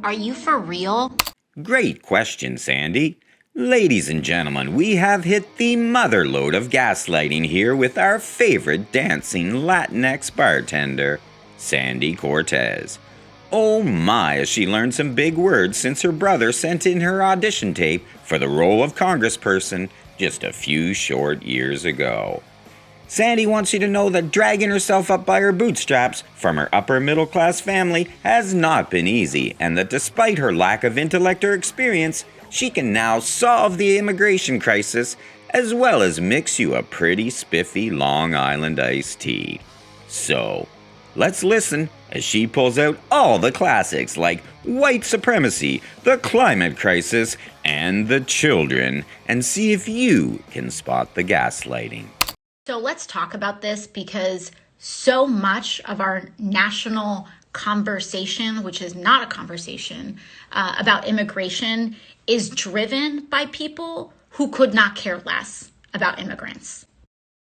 Are you for real? Great question, Sandy. Ladies and gentlemen, we have hit the mother lode of gaslighting here with our favorite dancing Latinx bartender, Sandy Cortez. Oh my, has she learned some big words since her brother sent in her audition tape for the role of congressperson just a few short years ago. Sandy wants you to know that dragging herself up by her bootstraps from her upper middle class family has not been easy, and that despite her lack of intellect or experience, she can now solve the immigration crisis as well as mix you a pretty spiffy Long Island iced tea. So, let's listen as she pulls out all the classics like white supremacy, the climate crisis, and the children, and see if you can spot the gaslighting. So let's talk about this because so much of our national conversation, which is not a conversation about immigration, is driven by people who could not care less about immigrants.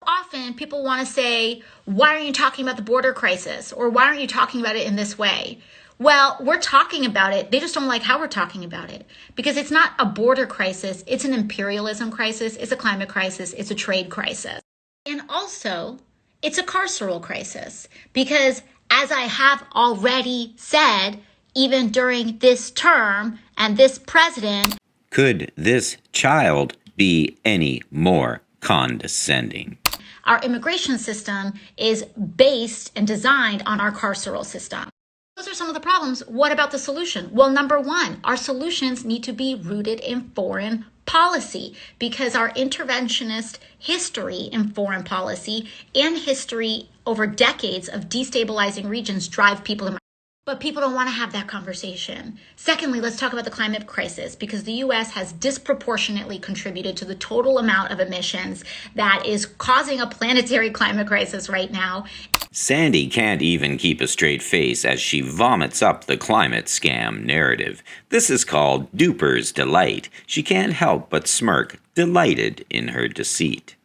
Often people want to say, why aren't you talking about the border crisis? Or why aren't you talking about it in this way? Well, we're talking about it. They just don't like how we're talking about it because it's not a border crisis. It's an imperialism crisis. It's a climate crisis. It's a trade crisis. And also, it's a carceral crisis because, as I have already said, even during this term and this president, could this child be any more condescending? Our immigration system is based and designed on our carceral system. Those are some of the problems. What about the solution? Well, number one, our solutions need to be rooted in foreign policy because our interventionist history in foreign policy and history over decades of destabilizing regions drive people to. But people don't want to have that conversation. Secondly, let's talk about the climate crisis because the U.S. has disproportionately contributed to the total amount of emissions that is causing a planetary climate crisis right now. Sandy can't even keep a straight face as she vomits up the climate scam narrative. This is called duper's delight. She can't help but smirk, delighted in her deceit.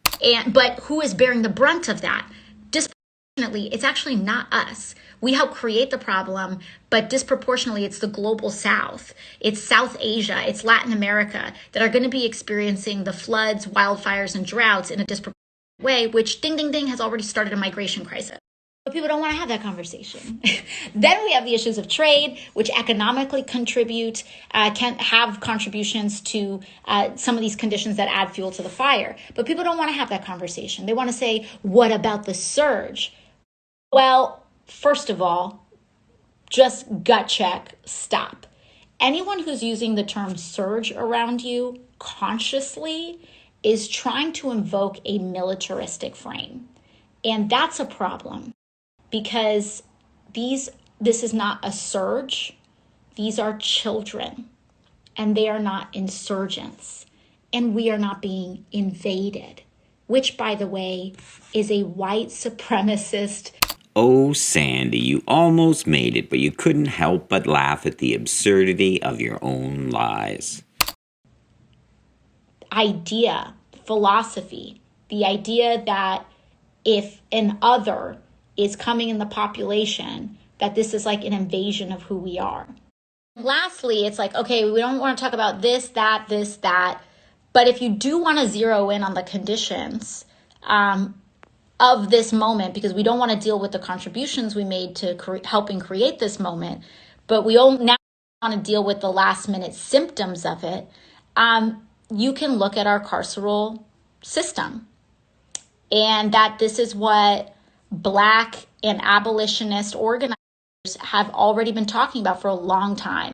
But who is bearing the brunt of that? Disproportionately, it's actually not us. We help create the problem, but disproportionately, it's the global South. It's South Asia, it's Latin America that are going to be experiencing the floods, wildfires, and droughts in a disproportionate way, which ding, ding, ding has already started a migration crisis. But people don't want to have that conversation. Then we have the issues of trade, which economically contribute, can have contributions to some of these conditions that add fuel to the fire. But people don't want to have that conversation. They want to say, what about the surge? Well, first of all, just gut check, stop. Anyone who's using the term surge around you consciously is trying to invoke a militaristic frame. And that's a problem because this is not a surge. These are children and they are not insurgents and we are not being invaded, which, by the way, is a white supremacist. Oh, Sandy, you almost made it, but you couldn't help but laugh at the absurdity of your own lies. Idea, philosophy, the idea that if an other is coming in the population, that this is like an invasion of who we are. Lastly, it's like, okay, we don't want to talk about this, that. But if you do want to zero in on the conditions of this moment, because we don't want to deal with the contributions we made to helping create this moment, but we now want to deal with the last minute symptoms of it, you can look at our carceral system. And that this is what Black and abolitionist organizers have already been talking about for a long time.